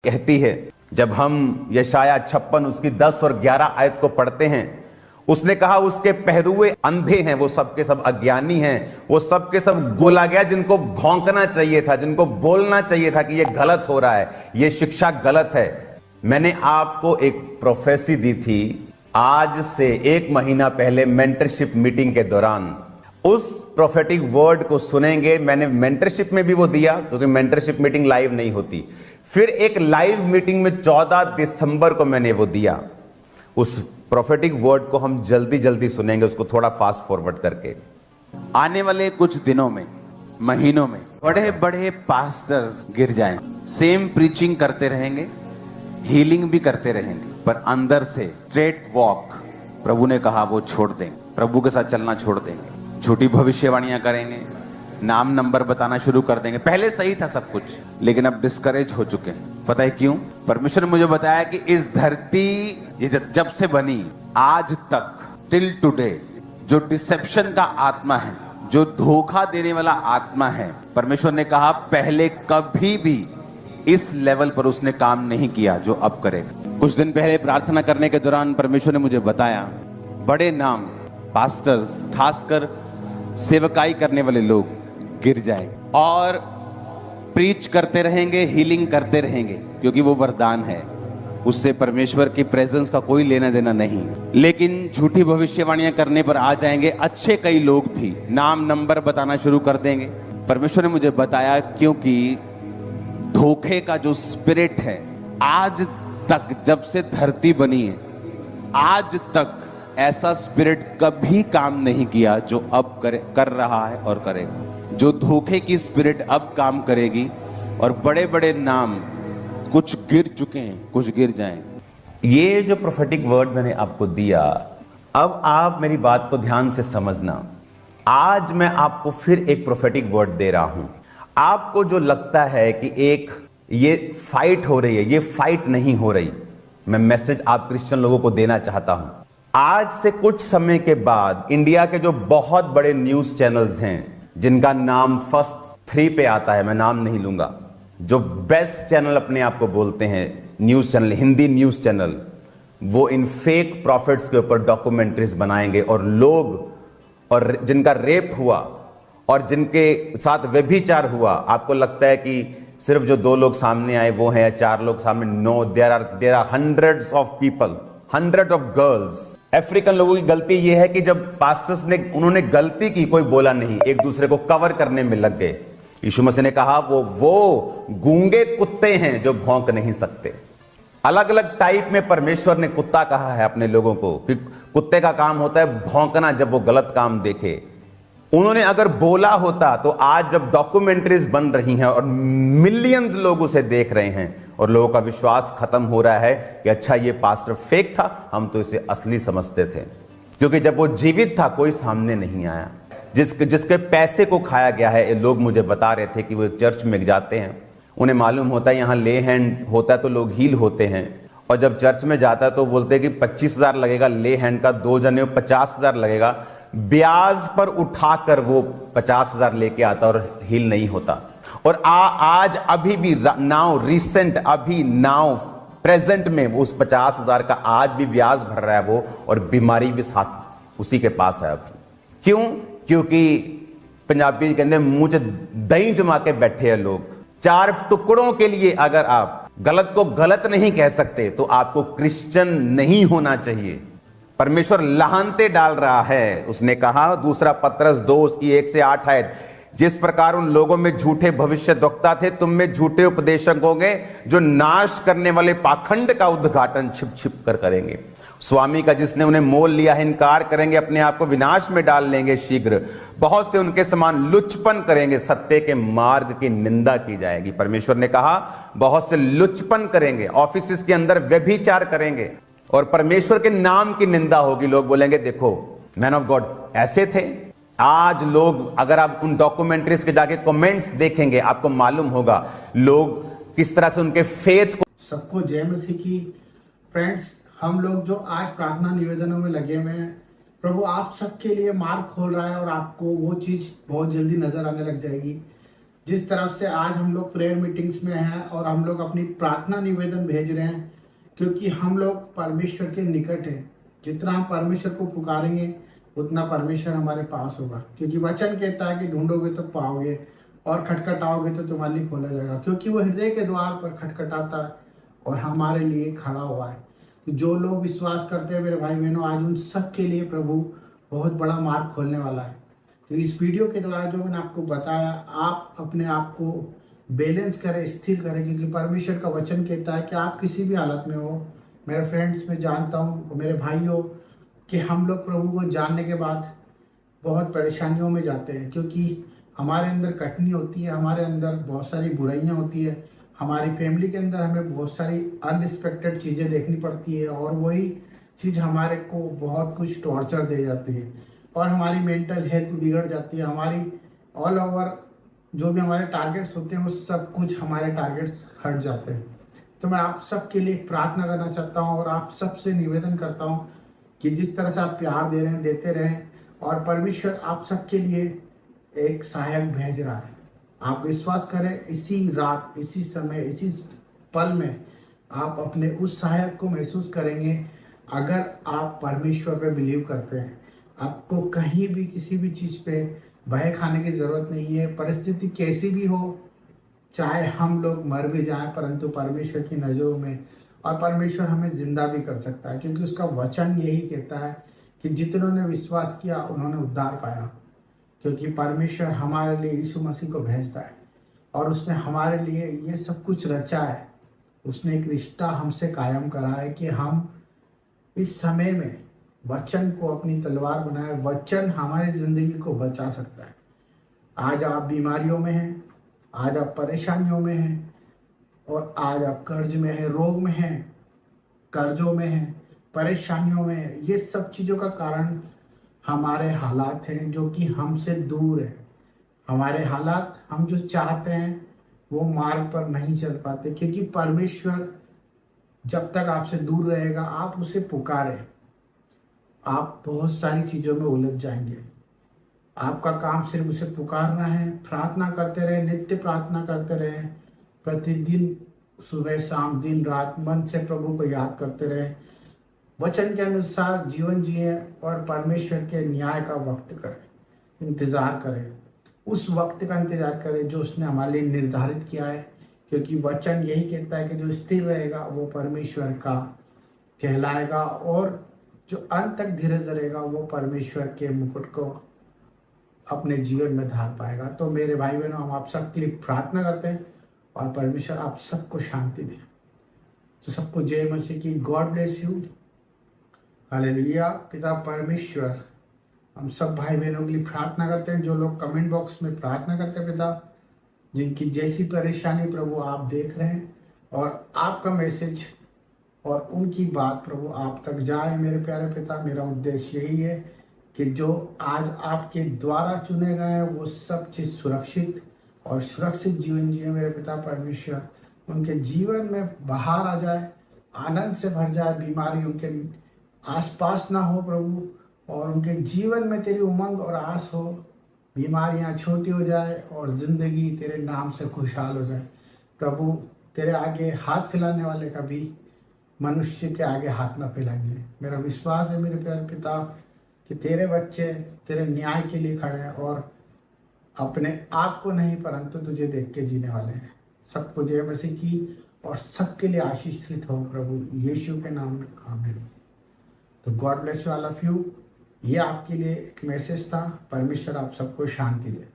कहती है। जब हम यशाया 56 उसकी 10 और 11 आयत को पढ़ते हैं, उसने कहा उसके पहरुए अंधे हैं, वो सबके सब अज्ञानी हैं, वो सबके सब बोला गया जिनको भौंकना चाहिए था, जिनको बोलना चाहिए था कि ये गलत हो रहा है, ये शिक्षा गलत है। मैंने आपको एक प्रोफेसी दी थी आज से 1 महीना पहले मेंटरशिप मीटिंग के दौरान। उस प्रोफेटिक वर्ड को सुनेंगे। मैंने मेंटरशिप में भी वो दिया क्योंकि मेंटरशिप मीटिंग लाइव नहीं होती। फिर एक लाइव मीटिंग में 14 दिसंबर को मैंने वो दिया। उस प्रोफेटिक वर्ड को हम जल्दी जल्दी सुनेंगे, उसको थोड़ा फास्ट फॉरवर्ड करके। आने वाले कुछ दिनों में, महीनों में बड़े बड़े पास्टर्स गिर जाएं, सेम प्रीचिंग करते रहेंगे, हीलिंग भी करते रहेंगे, पर अंदर से स्ट्रेट वॉक प्रभु ने कहा वो छोड़ देंगे, प्रभु के साथ चलना छोड़ देंगे, झूठी भविष्यवाणियां करेंगे, नाम नंबर बताना शुरू कर देंगे। पहले सही था सब कुछ, लेकिन अब डिस्करेज हो चुके हैं। पता है क्यों? परमेश्वर ने मुझे बताया कि इस धरती ये जब से बनी आज तक टिल टुडे जो डिसेप्शन का आत्मा है, जो धोखा देने वाला आत्मा है, परमेश्वर ने कहा पहले कभी भी इस लेवल पर उसने काम नहीं किया जो अब करेगा। कुछ दिन पहले प्रार्थना करने के दौरान परमेश्वर ने मुझे बताया बड़े नाम पास्टर्स, खासकर सेवकाई करने वाले लोग गिर जाए और प्रीच करते रहेंगे, हीलिंग करते रहेंगे, क्योंकि वो वरदान है, उससे परमेश्वर की प्रेजेंस का कोई लेना देना नहीं। लेकिन झूठी भविष्यवाणियां करने पर आ जाएंगे अच्छे कई लोग भी, नाम नंबर बताना शुरू कर देंगे। परमेश्वर ने मुझे बताया क्योंकि धोखे का जो स्पिरिट है आज तक, जब से धरती बनी है आज तक ऐसा स्पिरिट कभी काम नहीं किया जो अब कर रहा है और करेगा। जो धोखे की स्पिरिट अब काम करेगी और बड़े बड़े नाम कुछ गिर चुके हैं, कुछ गिर जाएंगे। ये जो प्रोफेटिक वर्ड मैंने आपको दिया, अब आप मेरी बात को ध्यान से समझना। आज मैं आपको फिर एक प्रोफेटिक वर्ड दे रहा हूं। आपको जो लगता है कि एक ये फाइट हो रही है, ये फाइट नहीं हो रही। मैं मैसेज आप क्रिश्चियन लोगों को देना चाहता हूं। आज से कुछ समय के बाद इंडिया के जो बहुत बड़े न्यूज चैनल्स हैं, जिनका नाम फर्स्ट 3 पे आता है, मैं नाम नहीं लूंगा, जो बेस्ट चैनल अपने आप को बोलते हैं, news channel, Hindi news channel, वो इन फेक प्रॉफिट्स के ऊपर डॉक्यूमेंट्रीज बनाएंगे और लोग, और जिनका रेप हुआ और जिनके साथ व्यभिचार हुआ, आपको लगता है कि सिर्फ जो 2 लोग सामने आए वो हैं या 4 लोग सामने? No, there are hundreds of people, hundred of girls. African लोगों की गलती यह है कि जब पास्टर्स ने, उन्होंने गलती की, कोई बोला नहीं, एक दूसरे को कवर करने में लग गए। यीशु मसीह ने कहा वो गूंगे कुत्ते हैं जो भौंक नहीं सकते। अलग अलग टाइप में परमेश्वर ने कुत्ता कहा है अपने लोगों को कि कुत्ते का काम होता है भौंकना जब वो गलत काम देखे। उन्होंने अगर बोला होता तो आज जब डॉक्यूमेंट्रीज बन रही हैं और मिलियंस लोग उसे देख रहे हैं और लोगों का विश्वास खत्म हो रहा है कि अच्छा ये पास्टर फेक था, हम तो इसे असली समझते थे, क्योंकि जब वो जीवित था कोई सामने नहीं आया। जिसके पैसे को खाया गया है, ये लोग मुझे बता रहे थे कि वो एक चर्च में जाते हैं, उन्हें मालूम होता है यहाँ ले हैंड होता है तो लोग हील होते हैं, और जब चर्च में जाता है तो बोलते हैं कि 25,000 लगेगा ले हैंड का, 2 जने 50,000 लगेगा। ब्याज पर उठाकर वो 50,000 लेके आता और हील नहीं होता। और आज अभी भी नाउ रिसेंट, अभी नाउ प्रेजेंट में उस 50,000 का आज भी ब्याज भर रहा है वो, और बीमारी भी साथ उसी के पास है अभी। क्यों? क्योंकि पंजाबी कहते हैं मुंह से दही जमा के बैठे हैं लोग। 4 टुकड़ों के लिए अगर आप गलत को गलत नहीं कह सकते तो आपको क्रिश्चियन नहीं होना चाहिए। परमेश्वर लाहनते डाल रहा है। उसने कहा, दूसरा पत्रस 2 उसकी 1 से 8 आयत, जिस प्रकार उन लोगों में झूठे भविष्यद्वक्ता थे, तुम में झूठे उपदेशक होंगे जो नाश करने वाले पाखंड का उद्घाटन छिप छिप कर करेंगे। स्वामी का जिसने उन्हें मोल लिया है इनकार करेंगे, अपने आप को विनाश में डाल लेंगे शीघ्र। बहुत से उनके समान लुचपन करेंगे, सत्य के मार्ग की निंदा की जाएगी। परमेश्वर ने कहा बहुत से लुचपन करेंगे, ऑफिस के अंदर व्यभिचार करेंगे और परमेश्वर के नाम की निंदा होगी। लोग बोलेंगे देखो मैन ऑफ गॉड ऐसे थे। आज लोग, अगर आप उन डॉक्यूमेंट्रीज के जाके कमेंट्स देखेंगे, आपको मालूम होगा लोग किस तरह से उनके फेथ को। सबको जय मसीह की। फ्रेंड्स, हम लोग जो आज प्रार्थना निवेदनों में लगे हुए हैं, प्रभु आप सबके लिए मार्ग खोल रहा है और आपको वो चीज बहुत जल्दी नजर आने लग जाएगी। जिस तरफ से आज हम लोग प्रेयर मीटिंग्स में हैं और हम लोग अपनी प्रार्थना निवेदन भेज रहे हैं, क्योंकि हम लोग परमेश्वर के निकट हैं। जितना हम परमेश्वर को पुकारेंगे उतना परमेश्वर हमारे पास होगा, क्योंकि वचन कहता है कि ढूंढोगे तो पाओगे और खटखटाओगे तो तुम्हारे लिए खोला जाएगा, क्योंकि वो हृदय के द्वार पर खटखटाता है और हमारे लिए खड़ा हुआ है। तो जो लोग विश्वास करते हैं मेरे भाई बहनों, आज उन सब के लिए प्रभु बहुत बड़ा मार्ग खोलने वाला है। तो इस वीडियो के द्वारा जो मैंने आपको बताया, आप अपने आप को बैलेंस करें, स्थिर करें, क्योंकि परमेश्वर का वचन कहता है कि आप किसी भी हालत में हो। मेरे फ्रेंड्स, मैं जानता हूँ मेरे भाइयों कि हम लोग प्रभु को जानने के बाद बहुत परेशानियों में जाते हैं, क्योंकि हमारे अंदर कटनी होती है, हमारे अंदर बहुत सारी बुराइयां होती है, हमारी फैमिली के अंदर हमें बहुत सारी अनरिस्पेक्टेड चीज़ें देखनी पड़ती है और वही चीज़ हमारे को बहुत कुछ टॉर्चर दे जाती है और हमारी मेंटल हेल्थ बिगड़ जाती है। हमारी ऑल ओवर जो भी हमारे टारगेट्स होते हैं वो सब कुछ हमारे टारगेट्स हट जाते हैं। तो मैं आप सबके लिए प्रार्थना करना चाहता हूँ और आप सबसे निवेदन करता हूँ कि जिस तरह से आप प्यार दे रहे हैं, देते रहें, और परमेश्वर आप सबके लिए एक सहायक भेज रहा है। आप विश्वास करें, इसी रात, इसी समय, इसी पल में आप अपने उस सहायक को महसूस करेंगे अगर आप परमेश्वर पे बिलीव करते हैं। आपको कहीं भी किसी भी चीज़ पे भय खाने की ज़रूरत नहीं है। परिस्थिति कैसी भी हो, चाहे हम लोग मर भी जाएं, परंतु परमेश्वर की नज़रों में, और परमेश्वर हमें जिंदा भी कर सकता है, क्योंकि उसका वचन यही कहता है कि जितनों ने विश्वास किया उन्होंने उद्धार पाया। क्योंकि परमेश्वर हमारे लिए यीशु मसीह को भेजता है और उसने हमारे लिए ये सब कुछ रचा है। उसने एक रिश्ता हमसे कायम करा है कि हम इस समय में वचन को अपनी तलवार बनाए। वचन हमारी ज़िंदगी को बचा सकता है। आज आप बीमारियों में हैं, आज आप परेशानियों में हैं, और आज आप कर्ज में हैं, रोग में हैं, कर्जों में हैं, परेशानियों में हैं। ये सब चीज़ों का कारण हमारे हालात हैं जो कि हमसे दूर है। हमारे हालात, हम जो चाहते हैं वो मार्ग पर नहीं चल पाते, क्योंकि परमेश्वर जब तक आपसे दूर रहेगा, आप उसे पुकारें, आप बहुत सारी चीज़ों में उलझ जाएंगे। आपका काम सिर्फ उसे पुकारना है, प्रार्थना करते रहे, नित्य प्रार्थना करते रहे, प्रतिदिन सुबह शाम दिन रात मन से प्रभु को याद करते रहे, वचन के अनुसार जीवन जिए और परमेश्वर के न्याय का वक्त करें, इंतज़ार करें, उस वक्त का इंतज़ार करें जो उसने हमारे लिए निर्धारित किया है। क्योंकि वचन यही कहता है कि जो स्थिर रहेगा वो परमेश्वर का कहलाएगा, और जो अंत तक धीरज धरेगा वो परमेश्वर के मुकुट को अपने जीवन में धार पाएगा। तो मेरे भाई बहनों, हम आप सबके लिए प्रार्थना करते हैं और परमेश्वर आप सबको शांति दे। तो सबको जय मसीह की। God bless you. हालेलुया। पिता परमेश्वर, हम सब भाई बहनों के लिए प्रार्थना करते हैं जो लोग कमेंट बॉक्स में प्रार्थना करते हैं, पिता जिनकी जैसी परेशानी प्रभु आप देख रहे हैं, और आपका मैसेज और उनकी बात प्रभु आप तक जाए। मेरे प्यारे पिता, मेरा उद्देश्य यही है कि जो आज आपके द्वारा चुने गए हैं वो सब चीज़ सुरक्षित और सुरक्षित जीवन जिए। मेरे पिता परमेश्वर, उनके जीवन में बाहर आ जाए, आनंद से भर जाए, बीमारी उनके आसपास ना हो प्रभु, और उनके जीवन में तेरी उमंग और आस हो, बीमारियां छोटी हो जाए और ज़िंदगी तेरे नाम से खुशहाल हो जाए। प्रभु, तेरे आगे हाथ फैलाने वाले कभी मनुष्य के आगे हाथ ना फैलाएंगे। मेरा विश्वास है मेरे प्यारे पिता कि तेरे बच्चे तेरे न्याय के लिए खड़े हैं और अपने आप को नहीं परंतु तुझे देख के जीने वाले हैं। सबको जय मसीह की और सबके लिए आशीषित हो प्रभु यीशु के नाम में, आमीन। तो God bless you all of you. ये आपके लिए एक मैसेज था। परमेश्वर आप सबको शांति दे।